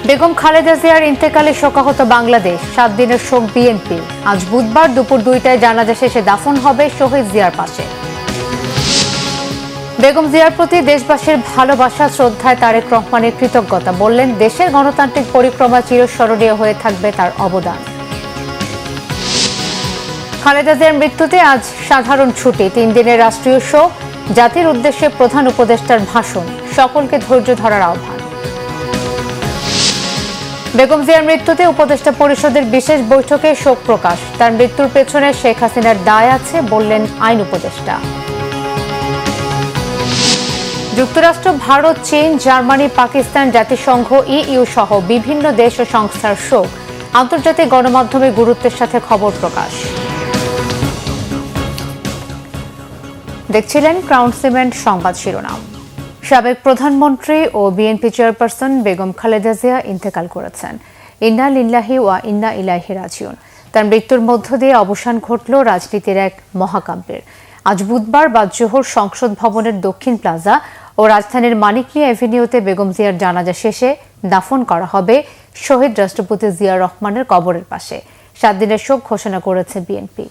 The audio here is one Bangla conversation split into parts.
বেগম খালেদা জিয়ার ইন্তেকালে শোকাহত বাংলাদেশ, 7 দিনের শোক বিএনপি। আজ বুধবার দুপুর 2টায় জানাজা শেষে দাফন হবে শহীদ জিয়ার পাশে। বেগম জিয়ার প্রতি দেশবাসীর ভালোবাসা, শ্রদ্ধায় তারেক রহমানের কৃতজ্ঞতা। বললেন, দেশের গণতান্ত্রিক পরিক্রমা চিরস্মরণীয় হয়ে থাকবে তার অবদান। খালেদা জিয়ার মৃত্যুতে আজ সাধারণ ছুটি, 3 দিনের রাষ্ট্রীয় শোক, জাতির উদ্দেশ্যে প্রধান উপদেষ্টার ভাষণ, সকলকে ধৈর্য ধরার আহ্বান। বেগম জিয়ার মৃত্যুতে উপদেষ্টা পরিষদের বিশেষ বৈঠকে শোক প্রকাশ। তার মৃত্যুর পেছনে শেখ হাসিনার দায় আছে বললেন আইন উপদেষ্টা। যুক্তরাষ্ট্র, ভারত, চীন, জার্মানি, পাকিস্তান, জাতিসংঘ, ইইউ সহ বিভিন্ন দেশ ও সংস্থার শোক, আন্তর্জাতিক গণমাধ্যমে গুরুত্বের সাথে খবর প্রকাশ। দেখছিলেন ক্রাউন সিমেন্ট সংবাদ শিরোনাম। সাবেক প্রধানমন্ত্রী ও বিএনপি চেয়ারপারসন বেগম খালেদা জিয়া ইন্তেকাল করেছেন। ইন্না লিল্লাহি ওয়া ইন্না ইলাইহি রাজিউন। তার মৃত্যুর মধ্য দিয়ে অবসান ঘটল রাজনীতির এক মহাকাব্যের। আজ বুধবার বাদ-জোহর সংসদ ভবনের দক্ষিণ প্লাজা ও রাজধানীর মানিক মিয়া এভিনিউতে বেগম জিয়ার জানাজা শেষে দাফন করা হবে শহীদ রাষ্ট্রপতি জিয়াউর রহমানের কবরের পাশে। 7 দিনের শোক ঘোষণা করেছে বিএনপি।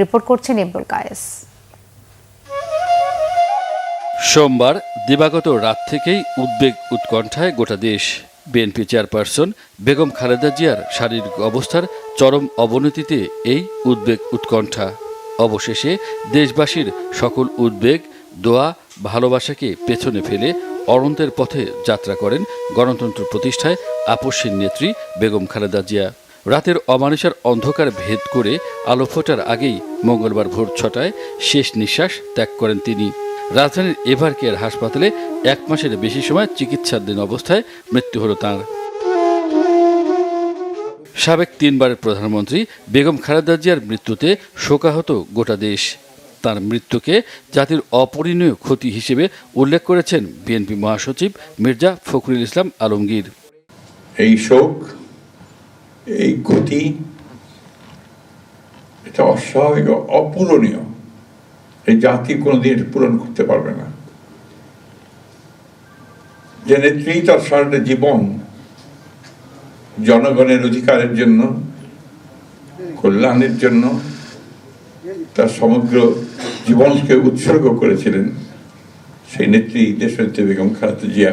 রিপোর্ট করছেন ইমরুল কায়েস। সোমবার দিবাগত রাত থেকেই উদ্বেগ উৎকণ্ঠায় গোটা দেশ। বিএনপি চেয়ারপারসন বেগম খালেদা জিয়ার শারীরিক অবস্থার চরম অবনতিতে এই উদ্বেগ উৎকণ্ঠা। অবশেষে দেশবাসীর সকল উদ্বেগ, দোয়া, ভালোবাসাকে পেছনে ফেলে অনন্তের পথে যাত্রা করেন গণতন্ত্র প্রতিষ্ঠায় আপসহীন নেত্রী বেগম খালেদা জিয়া। রাতের অমানিসার অন্ধকার ভেদ করে আলো ফোটার আগেই মঙ্গলবার ভোর 6টায় শেষ নিঃশ্বাস ত্যাগ করেন তিনি। রাজধানীর এভার কেয়ার হাসপাতালে 1 মাসের বেশি সময় চিকিৎসাধীন অবস্থায় মৃত্যু হল তাঁর। সাবেক 3 বারের প্রধানমন্ত্রী বেগম খালেদা জিয়ার মৃত্যুতে শোকাহত গোটা দেশ। তার মৃত্যুকে জাতির অপরিণীয় ক্ষতি হিসেবে উল্লেখ করেছেন বিএনপি মহাসচিব মির্জা ফখরুল ইসলাম আলমগীর। এই শোক, এই ক্ষতি, এটা অস্বাভাবিক, অপূরণীয়। এই জাতি কোনোদিন পূরণ করতে পারবে না। যে নেত্রী তার সারাটা জীবন জনগণের অধিকারের জন্য, কল্যাণের জন্য তার সমগ্র জীবনকে উৎসর্গ করেছিলেন, সেই নেত্রী দেশনেত্রী বেগম খালেদা জিয়া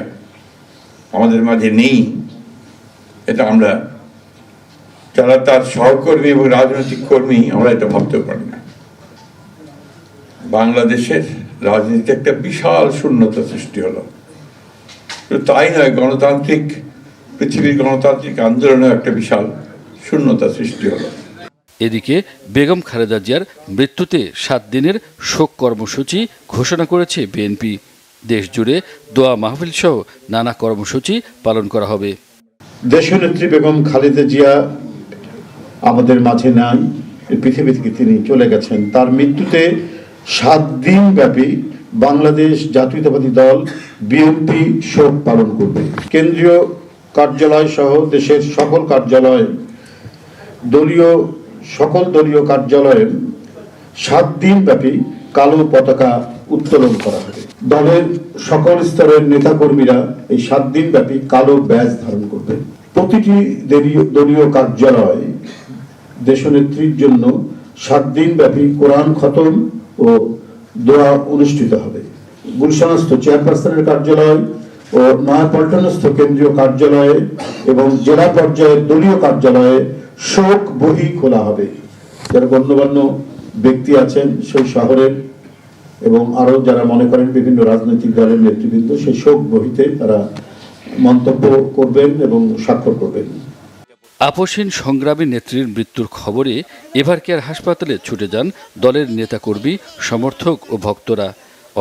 আমাদের মাঝে নেই। এটা আমরা যারা তার সহকর্মী এবং রাজনৈতিক কর্মী, আমরা এটা ভাবতেও পারি না। বাংলাদেশের রাজনীতিতে একটা বিশাল শূন্যতা সৃষ্টি হলো। তাই নয়, পৃথিবীর গণতান্ত্রিক আন্দোলনে একটা বিশাল শূন্যতা সৃষ্টি হলো। এদিকে বেগম খালেদা জিয়ার মৃত্যুতে 7 দিনের শোক কর্মসূচি ঘোষণা করেছে বিএনপি। দেশ জুড়ে দোয়া মাহফিল সহ নানা কর্মসূচি পালন করা হবে। দেশনেত্রী বেগম খালেদা জিয়া আমাদের মাঝে নাই, পৃথিবী থেকে তিনি চলে গেছেন। তার মৃত্যুতে 7 দিন ব্যাপী বাংলাদেশ জাতীয়তাবাদী দল বিএনপি শোক পালন করবে। কেন্দ্রীয় কার্যালয় সহ দেশের সকল কার্যালয়ে, সকল দলীয় কার্যালয়ে 7 দিন ব্যাপী কালো পতাকা উত্তোলন করা হবে। দলের সকল স্তরের নেতাকর্মীরা এই 7 দিন ব্যাপী কালো ব্যাজ ধারণ করবে। প্রতিটি দলীয় কার্যালয় দেশনেত্রীর জন্য 7 দিন ব্যাপী কোরআন খতম ও দোয়া অনুষ্ঠিত হবে। গুলশানস্থ চেয়ারপারসনের কার্যালয় ও নয়াপল্টনস্থ কেন্দ্রীয় কার্যালয়ে এবং জেলা পর্যায়ের দলীয় কার্যালয়ে শোক বহি খোলা হবে। যারা গণ্যমান্য ব্যক্তি আছেন সেই শহরের এবং আরো যারা মনে করেন বিভিন্ন রাজনৈতিক দলের নেতৃবৃন্দ, সেই শোক বহিতে তারা মন্তব্য করবেন এবং স্বাক্ষর করবেন। আপসহীন সংগ্রামী নেত্রীর মৃত্যুর খবরে এভার কেয়ার হাসপাতালে ছুটে যান দলের নেতাকর্মী, সমর্থক ও ভক্তরা।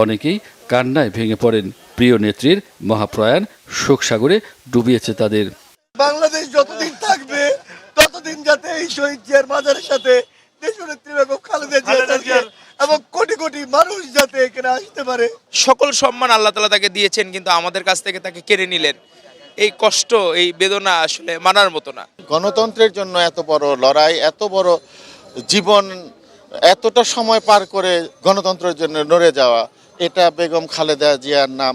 অনেকেই কান্নায় ভেঙে পড়েন। প্রিয় নেত্রীর মহাপ্রয়াণ শোকসাগরে ডুবিয়েছে তাদের। বাংলাদেশ যতদিন থাকবে ততদিন যাতে এই শহীদ জিয়ার মাজারের সাথে দেশনেত্রী বেগম খালেদা জিয়া এবং কোটি কোটি মানুষ যাতে এখানে আসতে পারে। সকল সম্মান আল্লাহ তাআলা তাকে দিয়েছেন, কিন্তু আমাদের কাছ থেকে তাকে কেড়ে নিলেন। এই কষ্ট, এই বেদনা আসলে মানার মতো না। গণতন্ত্রের জন্য এত বড় লড়াই, এত বড় জীবন, এতটা সময় পার করে গণতন্ত্রের জন্য লড়ে যাওয়া, এটা বেগম খালেদা জিয়ার নাম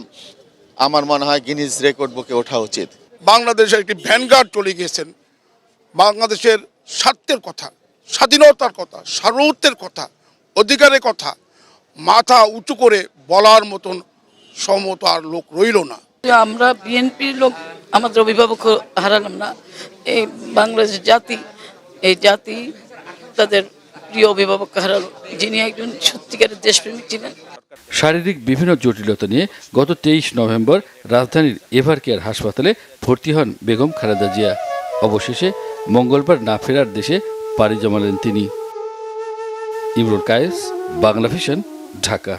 আমার মনে হয় গিনিজ রেকর্ড বুকে ওঠা উচিত। বাংলাদেশে একটি ভ্যানগার্ড চলে গিয়েছেন। বাংলাদেশের স্বার্থের কথা, স্বাধীনতার কথা, সার্বভৌমত্বের কথা, অধিকারের কথা মাথা উঁচু করে বলার মতন সমত আর লোক রইল না। আমরা বিএনপির লোক আমাদের অভিভাবক হারালাম না। এই বাংলাদেশ জাতি, এই জাতি তাদের প্রিয় অভিভাবক হারালো, যিনি একজন সত্যিকারের দেশপ্রেমিক ছিলেন। শারীরিক বিভিন্ন জটিলতা নিয়ে গত 23 নভেম্বর রাজধানীর এভার কেয়ার হাসপাতালে ভর্তি হন বেগম খালেদা জিয়া। অবশেষে মঙ্গলবার না ফেরার দেশে পাড়ি জমালেন তিনি। ইমরুল কায়েস, বাংলা ভিশন, ঢাকা।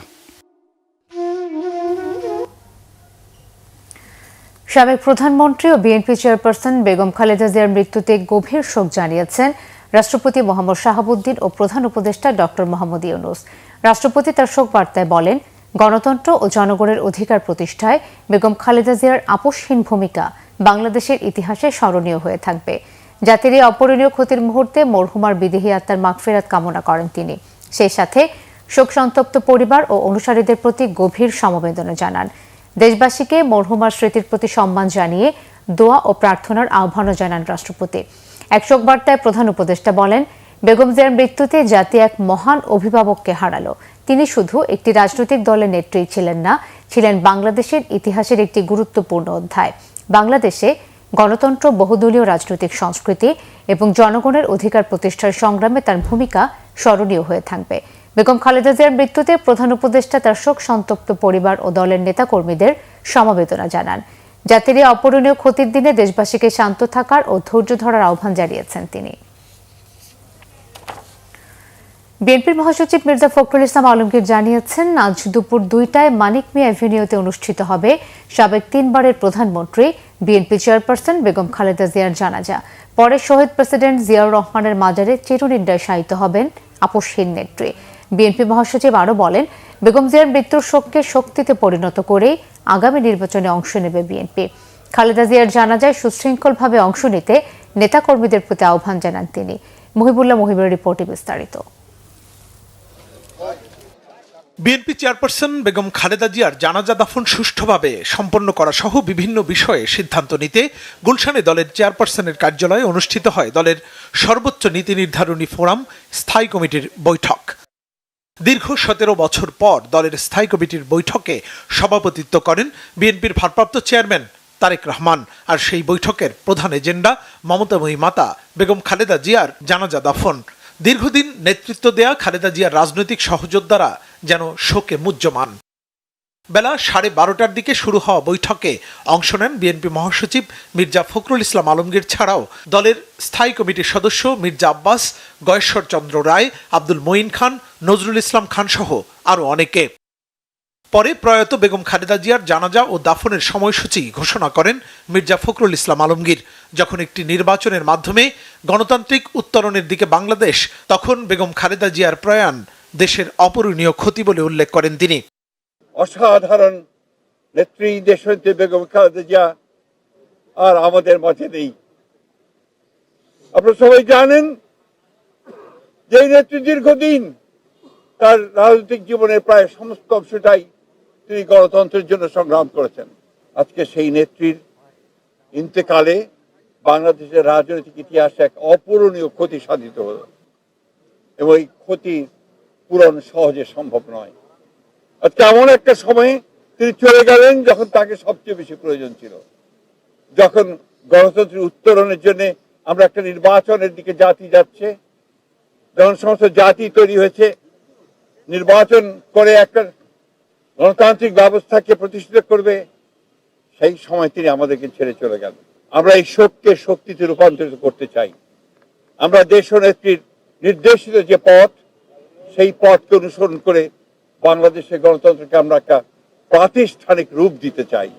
সাবেক প্রধানমন্ত্রী ও বিএনপি চেয়ারপারসন বেগম খালেদা জিয়ার মৃত্যুতে গভীর শোক জানিয়েছেন রাষ্ট্রপতি মোহাম্মদ শাহাবুদ্দিন ও প্রধান উপদেষ্টা ডক্টর মোহাম্মদ ইউনূস। রাষ্ট্রপতি তার শোক বার্তায় বলেন, গণতন্ত্র ও জনগণের অধিকার প্রতিষ্ঠায় বেগম খালেদা জিয়ার আপোষহীন ভূমিকা বাংলাদেশের ইতিহাসে স্মরণীয় হয়ে থাকবে। জাতির এই অপূরণীয় ক্ষতির মুহূর্তে মরহুমার বিদেহী আত্মার মাগফিরাত কামনা করেন তিনি। সেই সাথে শোক সন্তপ্ত পরিবার ও অনুসারীদের প্রতি গভীর সমবেদনা জানান। দেশবাসীকে মরহুমার স্মৃতির প্রতি সম্মান জানিয়ে দোয়া ও প্রার্থনার আহ্বানও জানান রাষ্ট্রপতি। এক শোক বার্তায় প্রধান উপদেষ্টা বলেন, বেগম জিয়ার মৃত্যুতে জাতি এক মহান অভিভাবককে হারালো। তিনি শুধু একটি রাজনৈতিক দলের নেত্রী ছিলেন না, ছিলেন বাংলাদেশের ইতিহাসের একটি গুরুত্বপূর্ণ অধ্যায়। বাংলাদেশে গণতন্ত্র, বহুদলীয় রাজনৈতিক সংস্কৃতি এবং জনগণের অধিকার প্রতিষ্ঠার সংগ্রামে তার ভূমিকা স্মরণীয় হয়ে থাকবে। বেগম খালেদা জিয়ার মৃত্যুতে প্রধান উপদেষ্টা তার শোক সন্তপ্ত পরিবার ও দলের নেতাকর্মীদের সমবেদনা জানান। জাতির এই অপূরণীয় ক্ষতির দিনে দেশবাসীকে শান্ত থাকার ও ধৈর্য ধরার আহ্বান জানিয়েছেন তিনি। বিএনপির মহাসচিব মির্জা ফখরুল ইসলাম আলমগীর জানিয়েছেন, আজ দুপুর 2টায় মানিক মিয়া অ্যাভিনিউতে অনুষ্ঠিত হবে সাবেক 3বারের প্রধানমন্ত্রী বিএনপি চেয়ারপারসন বেগম খালেদা জিয়ার জানাজা। পরে শহীদ প্রেসিডেন্ট জিয়াউর রহমানের মাজারে চিরনিদ্রায় শায়িত হবেন আপোষহীন নেত্রী। বিএনপি মহাসচিব আরও বলেন, বেগম জিয়ার মৃত্যুর শোককে শক্তিতে পরিণত করেই আগামী নির্বাচনে অংশ নেবে বিএনপি। খালেদা জিয়ার জানাজায় সুশৃঙ্খলভাবে অংশ নিতে নেতাকর্মীদের প্রতি আহ্বান জানান তিনি। মহিবুল্লাহ মহিবের রিপোর্টে বিস্তারিত। বিএনপি চেয়ারপারসন বেগম খালেদা জিয়ার জানাজা দাফন সুষ্ঠুভাবে সম্পন্ন করা সহ বিভিন্ন বিষয়ে সিদ্ধান্ত নিতে গুলশানে দলের চেয়ারপারসনের কার্যালয়ে অনুষ্ঠিত হয় দলের সর্বোচ্চ নীতি নির্ধারণী ফোরাম স্থায়ী কমিটির বৈঠক। দীর্ঘ 17 বছর পর দলের স্থায়ী কমিটির বৈঠকে সভাপতিত্ব করেন বিএনপির ভারপ্রাপ্ত চেয়ারম্যান তারেক রহমান। আর সেই বৈঠকের প্রধান এজেন্ডা মমতাময়ী মাতা বেগম খালেদা জিয়ার জানাজা দাফন। দীর্ঘদিন নেতৃত্ব দেয়া খালেদা জিয়ার রাজনৈতিক সহযোদ্ধারা যেন শোকে মুহ্যমান। বেলা 12:30টার দিকে শুরু হওয়া বৈঠকে অংশ নেন বিএনপি মহাসচিব মির্জা ফখরুল ইসলাম আলমগীর ছাড়াও দলের স্থায়ী কমিটির সদস্য মির্জা আব্বাস, গয়েশ্বর চন্দ্র রায়, আব্দুল মঈন খান, নজরুল ইসলাম খান সহ আরও অনেকে। পরে প্রয়াত বেগম খালেদা জিয়ার জানাজা ও দাফনের সময়সূচি ঘোষণা করেন মির্জা ফখরুল ইসলাম আলমগীর। যখন একটি নির্বাচনের মাধ্যমে গণতান্ত্রিক উত্তরণের দিকে বাংলাদেশ, তখন বেগম খালেদা জিয়ার প্রয়াণ দেশের অপূরণীয় ক্ষতি বলে উল্লেখ করেন তিনি। অসাধারণ নেত্রী দেশনেত্রী বেগম খালেদা জিয়া আর আমাদের মাঝে নেই। আপনারা সবাই জানেন যে নেত্রী দীর্ঘদিন তার রাজনৈতিক জীবনের প্রায় সমস্ত অংশটাই তিনি গণতন্ত্রের জন্য সংগ্রাম করেছেন। আজকে সেই নেত্রীর ইন্তেকালে বাংলাদেশের রাজনৈতিক ইতিহাসে এক অপূরণীয় ক্ষতি সাধিত হল এবং এই ক্ষতি পূরণ সহজে সম্ভব নয়। আজকে এমন একটা সময়ে তিনি চলে গেলেন যখন তাকে সবচেয়ে বেশি প্রয়োজন ছিল, যখন গণতন্ত্রের উত্তরণের জন্য আমরা একটা নির্বাচনের দিকে জাতি যাচ্ছে, যখন সমস্ত জাতি তৈরি হয়েছে নির্বাচন করে একটা গণতান্ত্রিক ব্যবস্থাকে প্রতিষ্ঠিত করবে, সেই সময় তিনি আমাদেরকে ছেড়ে চলে গেলেন। আমরা এই শোককে শক্তিতে রূপান্তরিত করতে চাই। আমরা দেশনেত্রীর নির্দেশিত যে পথ, সেই পথকে অনুসরণ করে বাংলাদেশের গণতন্ত্রকে আমরা একটা প্রাতিষ্ঠানিক রূপ দিতে চাই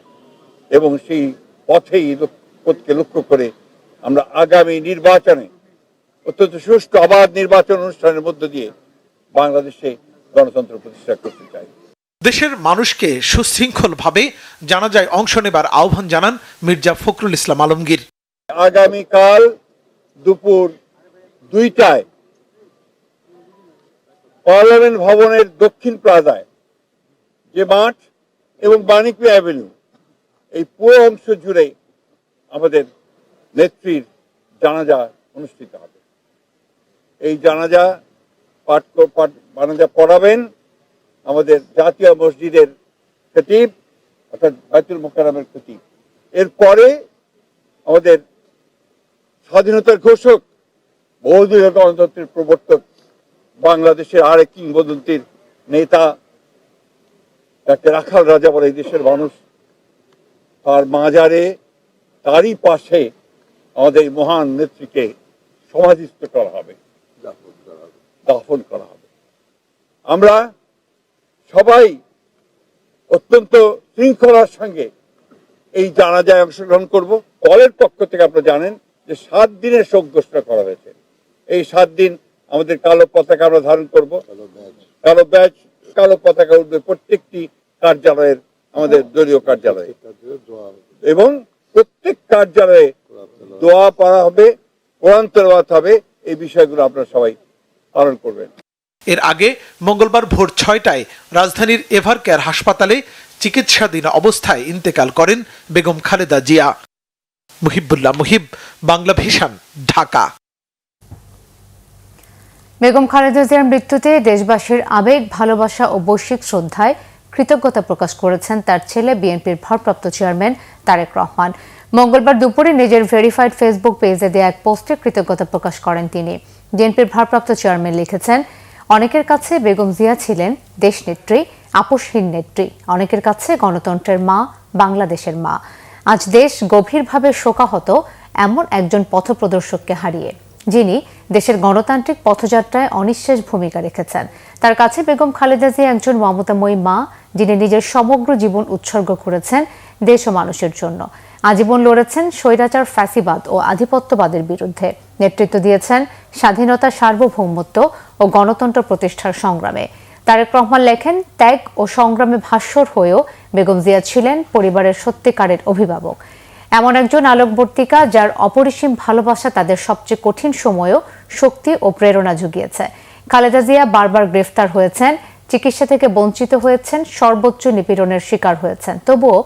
এবং সেই পথেই পথকে লক্ষ্য করে আমরা আগামী নির্বাচনে অত্যন্ত সুষ্ঠু অবাধ নির্বাচন অনুষ্ঠানের মধ্য দিয়ে বাংলাদেশে গণতন্ত্র প্রতিষ্ঠা করতে চাই। দেশের মানুষকে সুশৃঙ্খলভাবে জানাজায় অংশ নেবার আহ্বান জানান মির্জা ফখরুল ইসলাম আলমগীর। আগামীকাল দুপুর 2টায় পার্লামেন্ট ভবনের দক্ষিণ প্লাজায় যে মাঠ এবং মানিক মিয়া অ্যাভিনিউ, এই পুরো অংশ জুড়ে আমাদের নেত্রীর জানাজা অনুষ্ঠিত হবে। এই জানাজা পড়াবেন আমাদের জাতীয় মসজিদের খতিব অর্থাৎ বাইতুল মোকাররমের খতিব। এরপরে আমাদের স্বাধীনতার ঘোষক, বহুদলীয় গণতন্ত্রের প্রবর্তক, বাংলাদেশের আরেক কিংবদন্তির নেতা যাকে রাখাল রাজা বলে এই দেশের মানুষ, তার মাজারে তারই পাশে আমাদের মহান নেত্রীকে সমাধিস্থ করা হবে, দাফন করা হবে। আমরা সবাই অত্যন্ত শৃঙ্খলার সঙ্গে এই জানাজায় অংশগ্রহণ করব। দলের পক্ষ থেকে আপনারা জানেন যে 7 দিনের শোক ঘোষণা করা হয়েছে। এই 7 দিন আমাদের কালো পতাকা আমরা ধারণ করব, কালো ব্যাজ, কালো পতাকা উঠবে প্রত্যেকটি কার্যালয়ের, আমাদের দলীয় কার্যালয়ে, এবং প্রত্যেক কার্যালয়ে দোয়া পড়া হবে, কোরআন তেলাওয়াত হবে। এই বিষয়গুলো আপনারা সবাই পালন করবেন। এর আগে মঙ্গলবার ভোর 6টায় রাজধানীর এভারকেয়ার হাসপাতালে চিকিৎসাধীন অবস্থায় ইন্তেকাল করেন বেগম খালেদা জিয়া। মুহিবুল্লাহ মুহিব, বাংলা ভিশন, ঢাকা। বেগম খালেদা জিয়ার মৃত্যুতে দেশবাসীর আবেগ, ভালোবাসা ও বৈশ্বিক শ্রদ্ধায় কৃতজ্ঞতা প্রকাশ করেছেন তার ছেলে বিএনপির ভারপ্রাপ্ত চেয়ারম্যান তারেক রহমান। মঙ্গলবার দুপুরে নিজের ভেরিফাইড ফেসবুক পেজে দেয়া এক পোস্টে কৃতজ্ঞতা প্রকাশ করেন তিনি। বিএনপির ভারপ্রাপ্ত চেয়ারম্যান লিখেছেন, অনেকের কাছে বেগম জিয়া ছিলেন দেশনেত্রী, আপোষহীন নেত্রী, অনেকের কাছে গণতন্ত্রের মা, বাংলাদেশের মা। আজ দেশ গভীরভাবে শোকাহত এমন একজন পথপ্রদর্শককে হারিয়ে, যিনি দেশের গণতান্ত্রিক পথযাত্রায় অনিঃশেষ ভূমিকা রেখেছেন। তার কাছে বেগম খালেদা জিয়া একজন মমতাময়ী মা, যিনি নিজের সমগ্র জীবন উৎসর্গ করেছেন দেশ ও মানুষের জন্য। আজীবন লড়েছেন স্বৈরাচার, ফ্যাসিবাদ ও আধিপত্যবাদের বিরুদ্ধে। নেতৃত্ব দিয়েছেন স্বাধীনতা, সার্বভৌমত্ব ও গণতন্ত্র প্রতিষ্ঠার সংগ্রামে। তারেক রহমান লেখেন, ত্যাগ ও সংগ্রামে ভাস্বর হয়েও বেগম জিয়া ছিলেন পরিবারের সত্যিকারের অভিভাবক, এমন একজন আলোকবর্তিকা যার অপরিসীম ভালোবাসা তাদের সবচেয়ে কঠিন সময়েও শক্তি ও প্রেরণা জুগিয়েছে। খালেদা জিয়া বারবার গ্রেফতার হয়েছেন, চিকিৎসা থেকে বঞ্চিত হয়েছেন, সর্বোচ্চ নিপীড়নের শিকার হয়েছেন। তবুও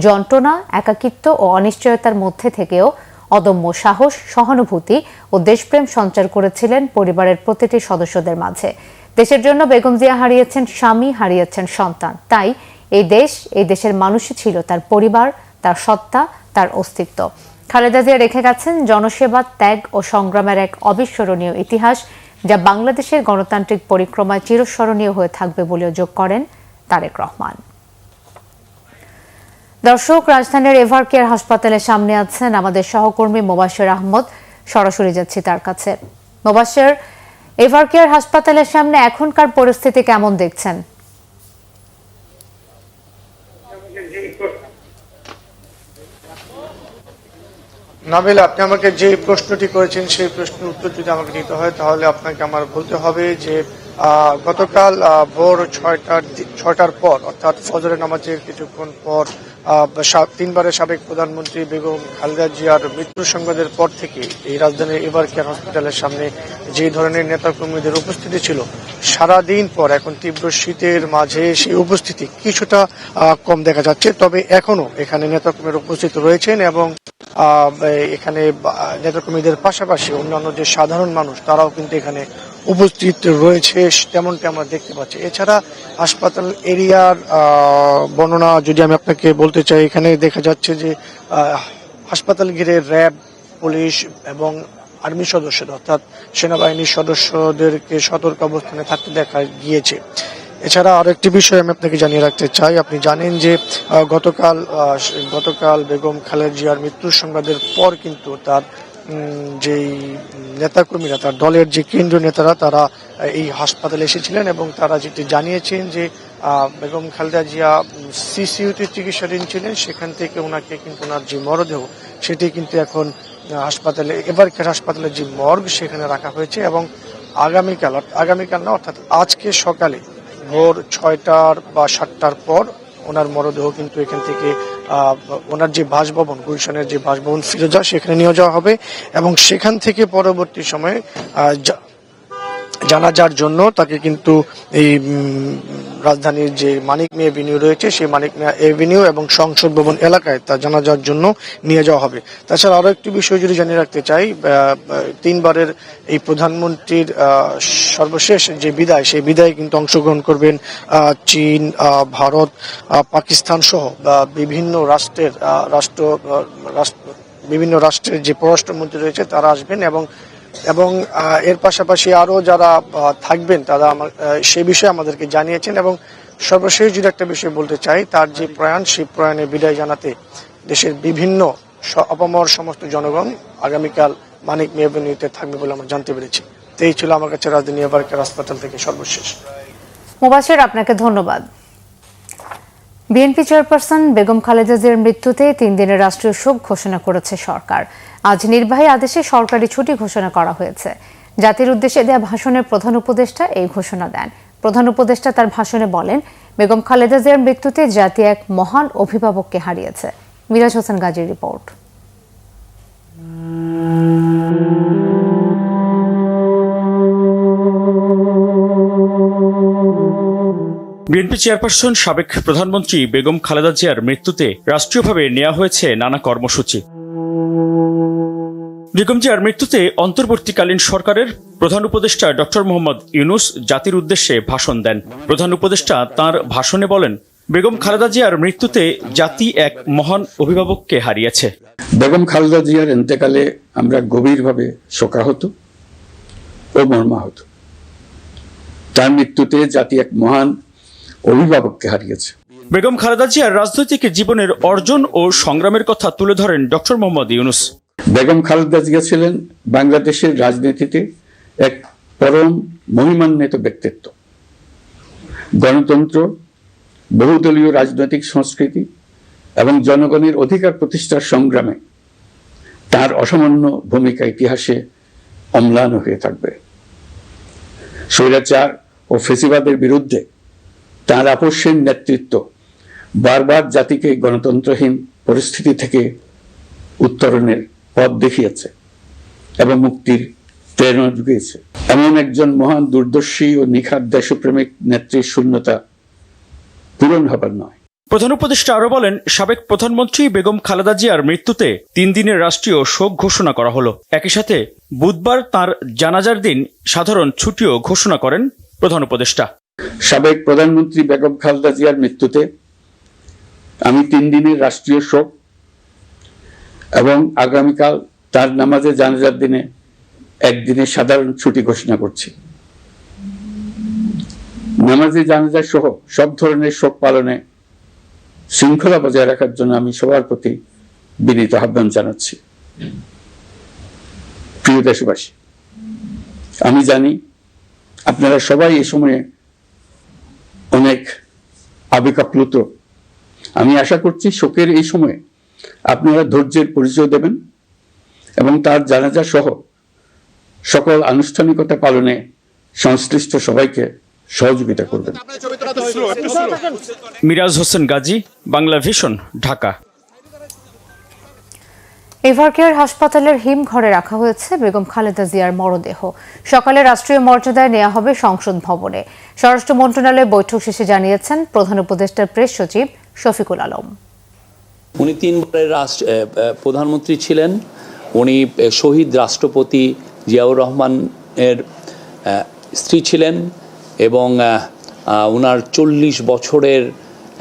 যন্ত্রণা, একাকিত্ব ও অনিশ্চয়তার মধ্যে থেকেও অদম্য সাহস, সহানুভূতি ও দেশপ্রেম সঞ্চার করেছিলেন পরিবারের প্রতিটি সদস্যদের মাঝে। দেশের জন্য বেগম জিয়া হারিয়েছেন স্বামী, হারিয়েছেন সন্তান। তাই এই দেশ, এই দেশের মানুষই ছিল তার পরিবার, তার সত্তা, তার অস্তিত্ব। খালেদা জিয়া রেখে গেছেন জনসেবা, ত্যাগ ও সংগ্রামের এক অবিস্মরণীয় ইতিহাস, যা বাংলাদেশের গণতান্ত্রিক পরিক্রমায় চিরস্মরণীয় হয়ে থাকবে বলেও যোগ করেন তারেক রহমান। দর্শক, রাজধানীর এভারকেয়ার হাসপাতালের সামনে আছেন আমাদের সহকর্মী মোবাশ্বের আহমদ। সরাসরি যাচ্ছি তার কাছে। মোবাশ্বের, এভারকেয়ার হাসপাতালের সামনে এখনকার পরিস্থিতি কেমন দেখছেন? নাবিল, আপনি আমাকে যে প্রশ্নটি করেছেন সেই প্রশ্নের উত্তর যদি আমাকে দিতে হয় তাহলে আপনাকে আমার বলতে হবে যে গতকাল ভোর 6টার পর, অর্থাৎ ফজরের নামাজের কিছুক্ষণ পর, 3বারের সাবেক প্রধানমন্ত্রী বেগম খালেদা জিয়ার মৃত্যু সংবাদের পর থেকে এই রাজধানীর এভারকেয়ার হসপিটালের সামনে যে ধরনের নেতাকর্মীদের উপস্থিতি ছিল, সারাদিন পর এখন তীব্র শীতের মাঝে সেই উপস্থিতি কিছুটা কম দেখা যাচ্ছে। তবে এখনো এখানে নেতাকর্মীরা উপস্থিত রয়েছেন এবং এখানে নেতাকর্মীদের পাশাপাশি অন্যান্য যে সাধারণ মানুষ তারাও কিন্তু এখানে উপস্থিত রয়েছে, তেমনটি আমরা দেখতে পাচ্ছি। এছাড়া হাসপাতাল এরিয়ার বর্ণনা যদি আমি আপনাকে বলতে চাই, এখানে দেখা যাচ্ছে যে হাসপাতাল ঘিরে র্যাব, পুলিশ এবং আর্মি সদস্যদের, অর্থাৎ সেনাবাহিনীর সদস্যদেরকে সতর্ক অবস্থানে থাকতে দেখা গিয়েছে। এছাড়া আরো একটি বিষয় আমি আপনাকে জানিয়ে রাখতে চাই, আপনি জানেন যে গতকাল বেগম খালেদা জিয়ার মৃত্যুর সংবাদের পর কিন্তু তার যেই নেতাকর্মীরা, তার দলের যে কেন্দ্রীয় নেতারা, তারা এই হাসপাতালে এসেছিলেন এবং তারা যেটি জানিয়েছেন যে বেগম খালেদা জিয়া সিসিইউতে চিকিৎসাধীন ছিলেন, সেখান থেকে ওনাকে কিন্তু ওনার যে মরদেহ সেটি কিন্তু এখন হাসপাতালে, এভারকেয়ার হাসপাতালের যে মর্গ সেখানে রাখা হয়েছে এবং আগামীকাল না, অর্থাৎ আজকে সকালে ভোর 6টার বা 7টার পর ওনার মরদেহ কিন্তু এখান থেকে ওনার যে বাসভবন, গুলশানের যে বাসভবন ফিরোজা, সেখানে নিয়ে যাওয়া হবে এবং সেখান থেকে পরবর্তী সময়ে জানাজার জন্য তাকে কিন্তু এই রাজধানীর যে মানিক মিয়া এভিনিউ রয়েছে সেই মানিক মিয়া এভিনিউ এবং সংসদ ভবন এলাকায় তার জানাজার জন্য নিয়ে যাওয়া হবে। তাছাড়া আরো একটি বিষয় যদি জানিয়ে রাখতে চাই, 3 বারের এই প্রধানমন্ত্রীর সর্বশেষ যে বিদায়, সেই বিদায়ে কিন্তু অংশগ্রহণ করবেন চীন, ভারত, পাকিস্তান সহ বিভিন্ন রাষ্ট্রের যে পররাষ্ট্রমন্ত্রী রয়েছে তারা আসবেন এবং এর পাশাপাশি আরো যারা থাকবেন তারা সে বিষয়ে আমাদেরকে জানিয়েছেন। এবং সর্বশেষ যদি একটা বিষয় বলতে চাই, তার যে প্রয়াণ, সেই প্রয়াণের বিদায় জানাতে দেশের বিভিন্ন অপামর সমস্ত জনগণ আগামীকাল মানিক মিয়া এভিনিউতে থাকবে বলে আমরা জানতে পেরেছি। তো এই ছিল আমার কাছে রাজধানী এবারকার হাসপাতাল থেকে সর্বশেষ। মুবাশির, আপনাকে ধন্যবাদ। বিএনপি চেয়ারপারসন বেগম খালেদা জিয়ার মৃত্যুতে 3 দিনের রাষ্ট্রীয় শোক ঘোষণা করেছে সরকার। আজ নির্বাহী আদেশে সরকারি ছুটি ঘোষণা করা হয়েছে। জাতির উদ্দেশ্যে দেয়া ভাষণে প্রধান উপদেষ্টা এই ঘোষণা দেন। প্রধান উপদেষ্টা তার ভাষণে বলেন, বেগম খালেদা জিয়ার মৃত্যুতে জাতি এক মহান অভিভাবককে হারিয়েছে। মিরাজ হোসেন গাজীর রিপোর্ট। বিএনপি চেয়ারপারসন সাবেক প্রধানমন্ত্রী বেগম খালেদা জিয়ার মৃত্যুতে রাষ্ট্রীয়ভাবে নেওয়া হয়েছে নানা কর্মসূচি। বেগম জিয়ার মৃত্যুতে অন্তর্বর্তীকালীন সরকারের প্রধান উপদেষ্টা ডক্টর মোহাম্মদ ইউনূস জাতির উদ্দেশ্যে ভাষণ দেন। প্রধান উপদেষ্টা তাঁর ভাষণে বলেন, বেগম খালেদা জিয়ার মৃত্যুতে জাতি এক মহান অভিভাবককে হারিয়েছে। বেগম খালেদা জিয়ার ইন্তেকালে আমরা গভীরভাবে শোকাহত ও মর্মাহত। তার মৃত্যুতে জাতি এক মহান অভিভাবককে হারিয়েছে। বেগম খালেদা জিয়ার রাজনৈতিক জীবনের অর্জন ও সংগ্রামের কথা তুলে ধরেন ডক্টর মোহাম্মদ ইউনূস। বেগম খালেদা জিয়া ছিলেন বাংলাদেশের রাজনীতিতে এক পরম মহিমান্বিত ব্যক্তিত্ব। গণতন্ত্র, বহুদলীয় রাজনৈতিক সংস্কৃতি এবং জনগণের অধিকার প্রতিষ্ঠার সংগ্রামে তার অসামান্য ভূমিকা ইতিহাসে অম্লান হয়ে থাকবে। স্বৈরাচার ও ফেসিবাদের বিরুদ্ধে তার আপসহীন নেতৃত্ব বারবার জাতিকে গণতন্ত্রহীন পরিস্থিতি থেকে উত্তরণের পথ দেখিয়েছে এবং মুক্তির প্রেরণা জুগিয়েছে। এমন একজন মহান দূরদর্শী ও নিখাদ দেশপ্রেমিক নেত্রীর শূন্যতা পূরণ হবার নয়। প্রধান উপদেষ্টা আরো বলেন, সাবেক প্রধানমন্ত্রী বেগম খালেদা জিয়ার মৃত্যুতে 3 দিনের রাষ্ট্রীয় শোক ঘোষণা করা হলো। একই সাথে বুধবার তার জানাজার দিন সাধারণ ছুটিও ঘোষণা করেন প্রধান উপদেষ্টা। সাবেক প্রধানমন্ত্রী বেগম খালেদা জিয়ার মৃত্যুতে আমি 3 দিনের রাষ্ট্রীয় শোক এবং আগামীকাল তার নামাজে জানাজার দিনে 1 দিনের সাধারণ ছুটি ঘোষণা করছি। নামাজে জানাজা সহ সব ধরনের শোক পালনে শৃঙ্খলা বজায় রাখার জন্য আমি সবার প্রতি বিনীত আহ্বান জানাচ্ছি। প্রিয় দেশবাসী, আমি জানি আপনারা সবাই এই সময়ে অনেক আবেগাপ্লুত। আমি আশা করছি শোকের এই সময়ে আপনারা ধৈর্যের পরিচয় দেবেন এবং তার জানাজা সহ সকল আনুষ্ঠানিকতা পালনে সংশ্লিষ্ট সবাইকে সহযোগিতা করবেন। মিরাজ হোসেন গাজী, বাংলা ভিশন, ঢাকা। এভারকেয়ার হাসপাতালের হিমঘরে রাখা হয়েছে বেগম খালেদা জিয়ার মরদেহ। সকালে রাষ্ট্রীয় মর্যাদায় নেওয়া হবে সংসদ ভবনে। স্বরাষ্ট্র মন্ত্রণালয় বৈঠক শেষে জানিয়েছেন প্রধান উপদেষ্টার প্রেস সচিব শফিকুল আলম। উনি 3 বারের প্রধানমন্ত্রী ছিলেন। উনি শহীদ রাষ্ট্রপতি জিয়াউর রহমানের স্ত্রী ছিলেন এবং ওনার 40 বছরের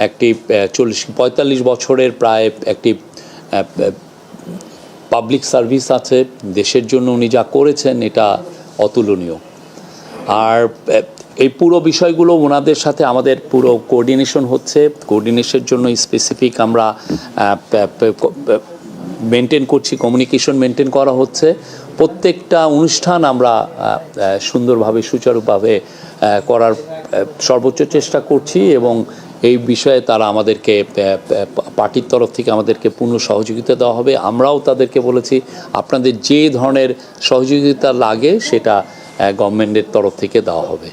একটি 45 বছরের প্রায় একটি পাবলিক সার্ভিস আছে। দেশের জন্য উনি যা করেছেন এটা অতুলনীয়। আর এই পুরো বিষয়গুলো ওনাদের সাথে আমাদের পুরো কোঅর্ডিনেশন হচ্ছে। কোঅর্ডিনেশনের জন্য স্পেসিফিক আমরা মেনটেন করছি, কমিউনিকেশন মেনটেন করা হচ্ছে। প্রত্যেকটা অনুষ্ঠান আমরা সুন্দরভাবে সুচারুভাবে করার সর্বোচ্চ চেষ্টা করছি এবং এই বিষয়ে তারা আমাদেরকে পার্টির তরফ থেকে আমাদেরকে পূর্ণ সহযোগিতা দেওয়া হবে। আমরাও তাদেরকে বলেছি আপনাদের যে ধরনের সহযোগিতা লাগে সেটা গভর্নমেন্টের তরফ থেকে দেওয়া হবে।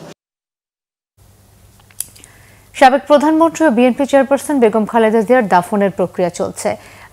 সাবেক প্রধানমন্ত্রী ও বিএনপি চেয়ারপারসন বেগম খালেদা জিয়ার দাফনের প্রক্রিয়া চলছে।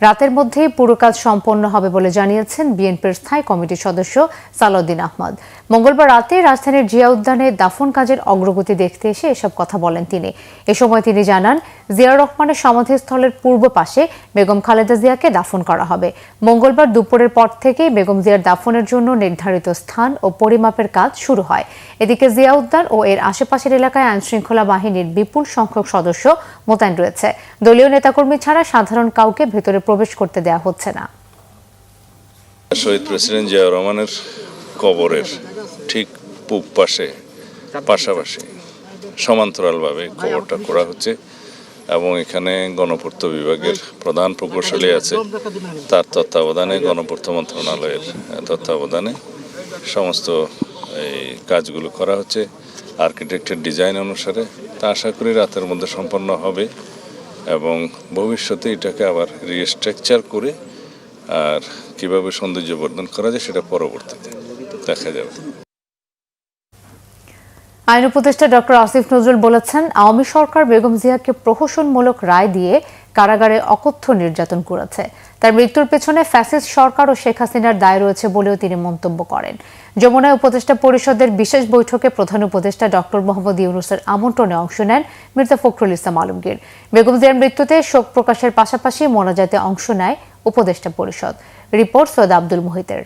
রাতের মধ্যেই পুরো কাজ সম্পন্ন হবে বলে জানিয়েছেন বিএনপির স্থায়ী কমিটির সদস্য সালাউদ্দিন আহমদ। মঙ্গলবার রাতে রাজধানীর জিয়া উদ্যানে দাফন কাজের অগ্রগতি দেখতে এসে এসব কথা বলেন তিনি। এ সময় তিনি জানান, জিয়াউর রহমানের সমাধিস্থলের পূর্ব পাশে বেগম খালেদা জিয়াকে দাফন করা হবে। মঙ্গলবার দুপুরের পর থেকেই বেগম জিয়ার দাফনের জন্য নির্ধারিত স্থান ও পরিমাপের কাজ শুরু হয়। এদিকে জিয়া উদ্যান ও এর আশেপাশের এলাকায় আইনশৃঙ্খলা বাহিনীর বিপুল সংখ্যক সদস্য মোতায়েন রয়েছে। দলীয় নেতাকর্মী ছাড়া সাধারণ কাউকে ভেতরে প্রবেশ করতে দেওয়া হচ্ছে না। শহীদ প্রেসিডেন্ট জিয়াউর রহমানের কবরের ঠিক পূব পাশে পাশাপাশি সমান্তরালভাবে কবরটা করা হচ্ছে এবং এখানে গণপূর্ত বিভাগের প্রধান প্রকৌশলী আছে, তার তত্ত্বাবধানে গণপূর্ত মন্ত্রণালয়ের তত্ত্বাবধানে সমস্ত এই কাজগুলো করা হচ্ছে আর্কিটেক্টের ডিজাইন অনুসারে। তা আশা করি রাতের মধ্যে সম্পন্ন হবে এবং ভবিষ্যতে এটাকে আবার রিস্ট্রাকচার করে আর কিভাবে সৌন্দর্যবর্ধন করা যায় সেটা পরবর্তীতে দেখা যাবে। আইন উপদেষ্টা ডক্টর আসিফ নজরুল বলেছেন, আওয়ামী সরকার বেগম জিয়াকে প্রহসনমূলক রায় দিয়ে কারাগারে অকথ্য নির্যাতন করেছে। তার মৃত্যুর পেছনে ফ্যাসিস্ট সরকার ও শেখ হাসিনার দায় রয়েছে বলেও তিনি মন্তব্য করেন। যমুনায় উপদেষ্টা পরিষদের বিশেষ বৈঠকে প্রধান উপদেষ্টা ডক্টর মোহাম্মদ ইউনূসের আমন্ত্রণে অংশ নেন মির্জা ফখরুল ইসলাম আলমগীর। বেগম জিয়ার মৃত্যুতে শোক প্রকাশের পাশাপাশি মোনাজাতে অংশ নেয় উপদেষ্টা পরিষদ। রিপোর্ট সৈয়দ আব্দুল মুহিতের।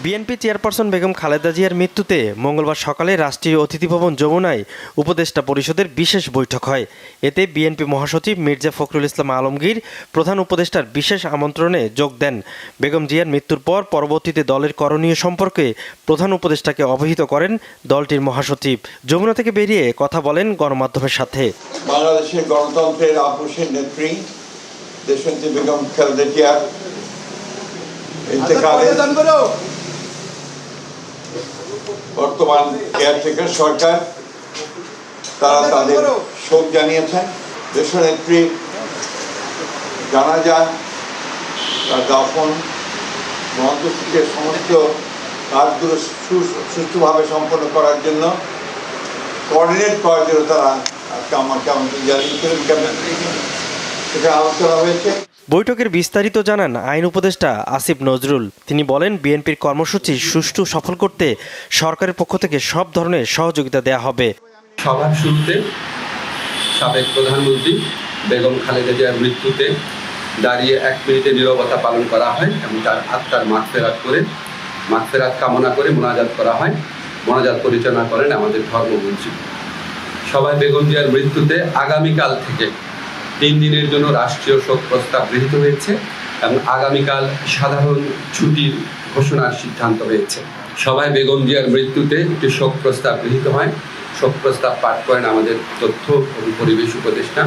বিএনপি চেয়ারপারসন বেগম খালেদা জিয়ার মৃত্যুতে মঙ্গলবার সকালে রাষ্ট্রীয় অতিথি ভবন যমুনায় উপদেষ্টা পরিষদের বিশেষ বৈঠক হয়। এতে বিএনপি মহাসচিব মির্জা ফখরুল ইসলাম আলমগীর প্রধান উপদেষ্টার বিশেষ আমন্ত্রণে যোগ দেন। বেগম জিয়ার মৃত্যুর পর পরবর্তীতে দলের করণীয় সম্পর্কে প্রধান উপদেষ্টাকে অবহিত করেন দলটির মহাসচিব। যমুনা থেকে বেরিয়ে কথা বলেন গণমাধ্যমের সাথে। বাংলাদেশের গণতন্ত্রের আপোষের নেত্রী দেশনেত্রী বেগম খালেদা জিয়ার ইন্তেকালে বর্তমান কেয়ারটেকার সরকার তারা তাদের শোক জানিয়েছেন। দেশনেত্রী জানাজা, তার দাফন, অন্ত্যেষ্টিক্রিয়ার সমস্ত কাজগুলো সুষ্ঠুভাবে সম্পন্ন করার জন্য কোঅর্ডিনেট করার জন্য তারা আমাকে জানিয়েছিলেন। সেটা আলোচনা হয়েছে। বৈঠকের বিস্তারিত জানান আইন উপদেষ্টা আসিফ নজরুল। তিনি বলেন, বিএনপির কর্মসূচি সুষ্ঠু সফল করতে সরকারের পক্ষ থেকে সব ধরনের সহযোগিতা দেয়া হবে। সভার শুরুতে সাবেক প্রধানমন্ত্রী বেগম খালেদা জিয়ার মৃত্যুতে দাঁড়িয়ে 1 মিনিটে নীরবতা পালন করা হয় এবং তার আত্মার মাগফিরাত কামনা করে মোনাজাত করা হয়। মোনাজাত পরিচালনা করেন আমাদের ধর্মমন্ত্রী। সভায় বেগম জিয়ার মৃত্যুতে আগামীকাল থেকে 3 দিনের জন্য রাষ্ট্রীয় শোক প্রস্তাব গৃহীত হয়েছে এবং আগামীকাল সাধারণ ছুটির ঘোষণার সিদ্ধান্ত হয়েছে। সভায় বেগম জিয়ার মৃত্যুতে একটি শোক প্রস্তাব গৃহীত হয়। শোক প্রস্তাব পাঠ করেন আমাদের তথ্য এবং পরিবেশ উপদেষ্টা।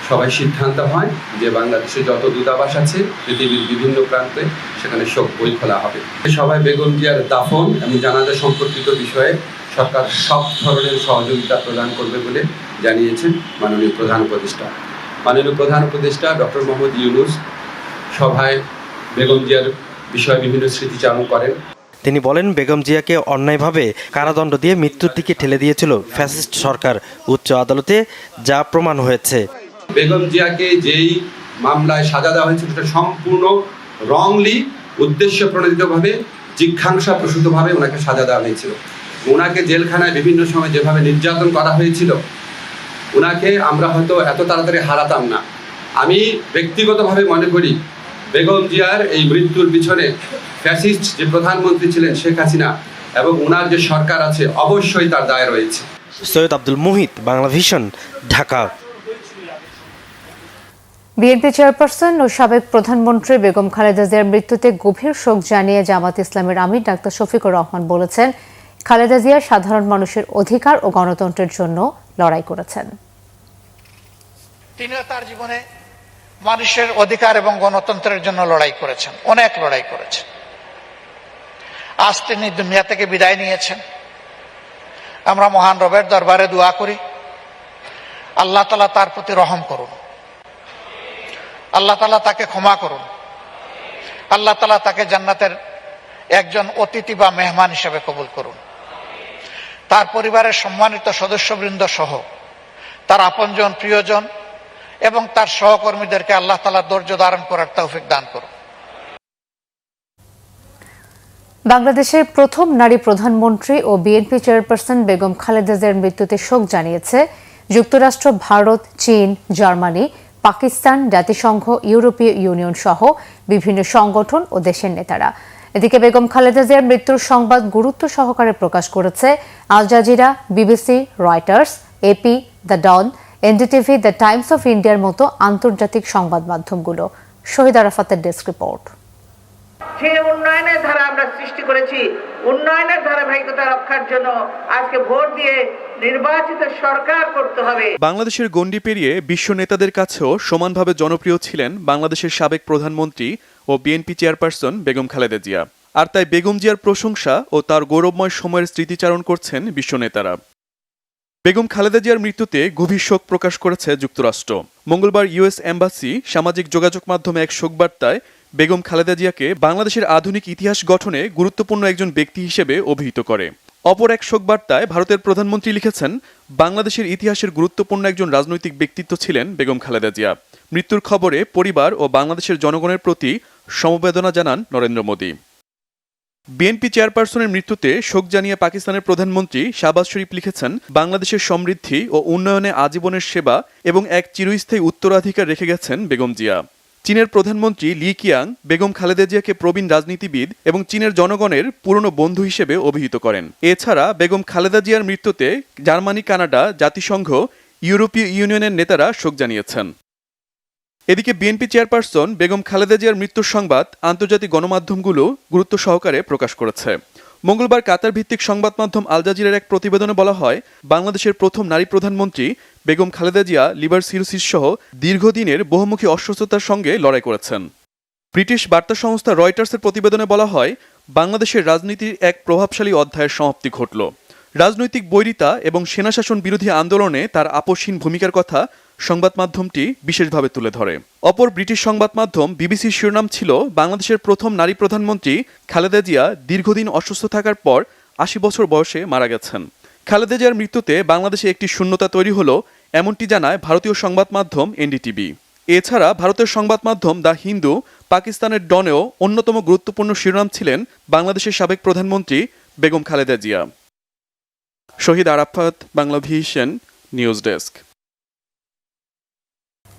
সবাই সিদ্ধান্ত হয় যে বাংলাদেশে যত দূতাবাস আছে পৃথিবীর বিভিন্ন প্রান্তে সেখানে শোক বই খোলা হবে। সভায় বেগম জিয়ার দাফন এবং জানাজা সম্পর্কিত বিষয়ে সরকার সব ধরনের সহযোগিতা প্রদান করবে বলে জানিয়েছেন মাননীয় প্রধান উপদেষ্টা। মাননীয় প্রধান উপদেষ্টা ডক্টর মোহাম্মদ ইউনূস সভায় বেগম জিয়ার বিষয়ে বিভিন্ন স্মৃতিচারণ করেন। তিনি বলেন, বেগম জিয়াকে অন্যায়ভাবে কারাদণ্ড দিয়ে মৃত্যুর দিকে ঠেলে দিয়েছিল ফ্যাসিস্ট সরকার। উচ্চ আদালতে যা প্রমাণ হয়েছে। বেগম জিয়াকে যেই মামলায় সাজা দেওয়া হয়েছিল সেটা সম্পূর্ণ রংলি, উদ্দেশ্য প্রণোদিতভাবে, জিজ্ঞাসাপ্রসূতভাবে ওনাকে সাজা দেওয়া হয়েছিল। ওনাকে জেলখানায় বিভিন্ন সময় যেভাবে নির্যাতন করা হয়েছিল, ওনাকে আমরা হয়তো এত তাড়াতাড়ি হারাতাম না। আমি ব্যক্তিগতভাবে মনে করি বেগম জিয়ার এই মৃত্যুর পিছনে ফ্যাসিস্ট যে প্রধানমন্ত্রী ছিলেন শেখ হাসিনা এবং ওনার যে সরকার আছে অবশ্যই তার দায় রয়েছে। Syed Abdul Muhit, Bangla vision, Dhaka. BNP chairperson ও সাবেক প্রধানমন্ত্রী বেগম খালেদা জিয়ার মৃত্যুতে গভীর শোক জানিয়ে জামাত ইসলামের আমির ডাক্তার শফিকুর রহমান বলেছেন, খালেদা জিয়া সাধারণ মানুষের অধিকার ও গণতন্ত্রের জন্য লড়াই করেছেন। তিনি তার জীবনে মানুষের অধিকার এবং গণতন্ত্রের জন্য লড়াই করেছেন, অনেক লড়াই করেছেন। আজ তিনি দুনিয়া থেকে বিদায় নিয়েছেন। আমরা মহান রবের দরবারে দোয়া করি, আল্লাহ তাআলা তার প্রতি রহম করুন, আল্লাহ তাআলা তাকে ক্ষমা করুন, আল্লাহ তাআলা তাকে জান্নাতের একজন অতিথি বা মেহমান হিসেবে কবুল করুন। তার পরিবারের সম্মানিত সদস্যবৃন্দ সহ তার আপনজন, প্রিয়জন এবং তার সহকর্মীদেরকে আল্লাহ তাআলা ধৈর্য ধারণ করার তৌফিক দান করুন। বাংলাদেশের প্রথম নারী প্রধানমন্ত্রী ও বিএনপি চেয়ারপারসন বেগম খালেদা জিয়ার মৃত্যুতে শোক জানিয়েছে যুক্তরাষ্ট্র, ভারত, চীন, জার্মানি, পাকিস্তান, জাতিসংঘ, ইউরোপীয় ইউনিয়ন সহ বিভিন্ন সংগঠন ও দেশের নেতারা। এদিকে বেগম খালেদা জিয়ার মৃত্যুর সংবাদ গুরুত্ব সহকারে প্রকাশ করেছে Al Jazeera, BBC, Reuters, AP, the Dawn, NDTV, the Times of ইন্ডিয়ার মতো আন্তর্জাতিক সংবাদ মাধ্যমগুলো। শহীদ আরাফাতের ডেস্ক রিপোর্ট। যে উন্নয়নের ধারা আমরা সৃষ্টি করেছি, উন্নয়নের ধারাবাহিকতা রক্ষার জন্য আজকে ভোট দিয়ে নির্বাচিত সরকার করতে হবে। বাংলাদেশের গণ্ডি পেরিয়ে বিশ্ব নেতাদের কাছেও সমানভাবে জনপ্রিয় ছিলেন বাংলাদেশের সাবেক প্রধানমন্ত্রী ও বিএনপি চেয়ারপারসন বেগম খালেদা জিয়া। আর তাই বেগম জিয়ার প্রশংসা ও তার গৌরবময় সময়ের স্মৃতিচারণ করছেন বিশ্ব নেতারা। বেগম খালেদা জিয়ার মৃত্যুতে গভীর শোক প্রকাশ করেছে যুক্তরাষ্ট্র। মঙ্গলবার ইউএস এম্বাসি সামাজিক যোগাযোগ মাধ্যমে এক শোকবার্তায় বেগম খালেদা জিয়াকে বাংলাদেশের আধুনিক ইতিহাস গঠনে গুরুত্বপূর্ণ একজন ব্যক্তি হিসেবে অভিহিত করে। অপর এক শোকবার্তায় ভারতের প্রধানমন্ত্রী লিখেছেন, বাংলাদেশের ইতিহাসের গুরুত্বপূর্ণ একজন রাজনৈতিক ব্যক্তিত্ব ছিলেন বেগম খালেদা জিয়া। মৃত্যুর খবরে পরিবার ও বাংলাদেশের জনগণের প্রতি সমবেদনা জানান নরেন্দ্র মোদী। বিএনপি চেয়ারপারসনের মৃত্যুতে শোক জানিয়ে পাকিস্তানের প্রধানমন্ত্রী শাহবাজ শরীফ লিখেছেন, বাংলাদেশের সমৃদ্ধি ও উন্নয়নে আজীবনের সেবা এবং এক চিরস্থায়ী উত্তরাধিকার রেখে গেছেন বেগম জিয়া। চীনের প্রধানমন্ত্রী লি কিয়াং বেগম খালেদা জিয়াকে প্রবীণ রাজনীতিবিদ এবং চীনের জনগণের পুরনো বন্ধু হিসেবে অভিহিত করেন। এছাড়া বেগম খালেদা জিয়ার মৃত্যুতে জার্মানি, কানাডা, জাতিসংঘ, ইউরোপীয় ইউনিয়নের নেতারা শোক জানিয়েছেন। এদিকে বিএনপি চেয়ারপারসন বেগম খালেদা জিয়ার মৃত্যুর সংবাদ আন্তর্জাতিক গণমাধ্যমগুলো গুরুত্ব সহকারে প্রকাশ করেছে। মঙ্গলবার কাতার ভিত্তিক সংবাদ মাধ্যম আল জাজিরার এক প্রতিবেদনে বলা হয়, বাংলাদেশের প্রথম নারী প্রধানমন্ত্রী বেগম খালেদা জিয়া লিভার সিরোসিস সহ দীর্ঘদিনের বহুমুখী অসুস্থতার সঙ্গে লড়াই করেছেন। ব্রিটিশ বার্তা সংস্থা রয়টার্সের প্রতিবেদনে বলা হয়, বাংলাদেশের রাজনীতির এক প্রভাবশালী অধ্যায়ের সমাপ্তি ঘটল। রাজনৈতিক বৈরিতা এবং সেনাশাসন বিরোধী আন্দোলনে তার আপসহীন ভূমিকার কথা সংবাদ মাধ্যমটি বিশেষভাবে তুলে ধরে। অপর ব্রিটিশ সংবাদ মাধ্যম বিবিসির শিরোনাম ছিল, বাংলাদেশের প্রথম নারী প্রধানমন্ত্রী খালেদা জিয়া দীর্ঘদিন অসুস্থ থাকার পর ৮০ বছর বয়সে মারা গেছেন। খালেদা জিয়ার মৃত্যুতে বাংলাদেশে একটি শূন্যতা তৈরি হলো, এমনটি জানায় ভারতীয় সংবাদ মাধ্যম এনডিটিভি। এছাড়া ভারতের সংবাদ মাধ্যম দ্য হিন্দু পাকিস্তানের ডনেও অন্যতম গুরুত্বপূর্ণ শিরোনাম ছিলেন বাংলাদেশের সাবেক প্রধানমন্ত্রী বেগম খালেদা জিয়া। শহীদ আরাফাত, বাংলাভিশন নিউজ ডেস্ক।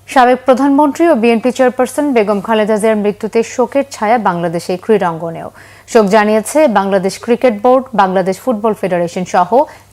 সাবেক প্রধানমন্ত্রী ও বিএনপি চেয়ারপারসন বেগম খালেদা জিয়ার মৃত্যুতে শোকের ছায়া বাংলাদেশের ক্রীড়াঙ্গনেও। শোক জানিয়েছে Bangladesh cricket board, Bangladesh football federation সহ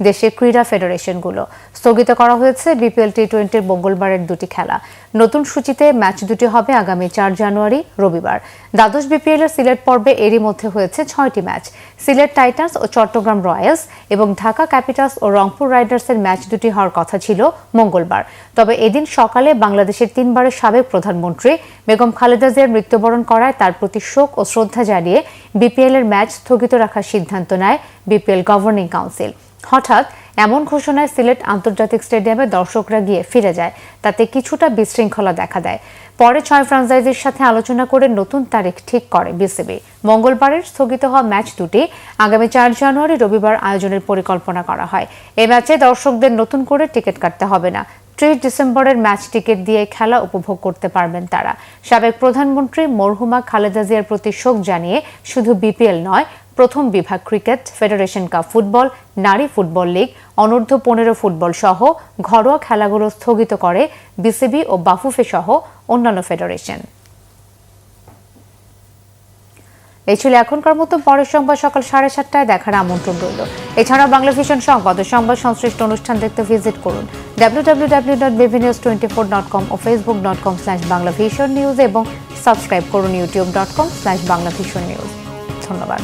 দেশের ক্রীড়া ফেডারেশনগুলো। স্থগিত করা হয়েছে বিপিএল টি-20 মঙ্গলবারের দুটি খেলা। নতুন সূচিতে ম্যাচ দুটি হবে আগামী 4 জানুয়ারি রবিবার। দ্বাদশ বিপিএল এর সিলেট পর্বে এরই মধ্যে হয়েছে 6টি ম্যাচ। সিলেট টাইটান্স ও চট্টগ্রাম রয়্যালস এবং ঢাকা ক্যাপিটালস ও রংপুর রাইডার্সের ম্যাচ দুটি হওয়ার কথা ছিল মঙ্গলবার। তবে এদিন সকালে বাংলাদেশের 3 বারের সাবেক প্রধানমন্ত্রী বেগম খালেদা জিয়ার মৃত্যুবরণ করায় তার প্রতি শোক ও শ্রদ্ধা জানিয়ে বিপিএল এর ম্যাচ স্থগিত রাখার সিদ্ধান্ত নেয় বিপিএল গভর্নিং কাউন্সিল। হঠাৎ এমন ঘোষণায় সিলেট আন্তর্জাতিক স্টেডিয়ামে দর্শকরা গিয়ে ফিরে যায়, তাতে কিছুটা বিশৃঙ্খলা দেখা দেয়। পরে 6 ফ্র্যাঞ্চাইজির সাথে আলোচনা করে নতুন তারিখ ঠিক করে বিসিবি। মঙ্গলবারের স্থগিত হওয়া ম্যাচ দুটি আগামী 4 জানুয়ারি রবিবার আয়োজনের পরিকল্পনা করা হয়। এই ম্যাচে দর্শকদের নতুন করে টিকিট কাটতে হবে না। 30 ডিসেম্বরের ম্যাচ টিকিট দিয়ে খেলা উপভোগ করতে পারবেন তারা। সাবেক প্রধানমন্ত্রী মরহুমা খালেদা জিয়ার প্রতি শোক জানিয়ে শুধু বিপিএল নয়, প্রথম বিভাগ ক্রিকেট, ফেডারেশন কাপ ফুটবল, নারী ফুটবল লীগ, অনূর্ধ্ব 15 ফুটবল সহ ঘরোয়া খেলাগুলো স্থগিত করে বিসিবি ও বাফুফে সহ অন্যান্য ফেডারেশন। এই ছিল এখনকার মতো। পরের সংবাদ সকাল 7:30টায় দেখার আমন্ত্রণ রইল। এছাড়া বাংলাভিশন সংবাদ ও সংবাদ সংশ্লিষ্ট অনুষ্ঠান দেখতে ভিজিট করুন www.bvnews24.com ও facebook.com/banglavision news এবং সাবস্ক্রাইব করুন youtube.com/banglavision news। ধন্যবাদ।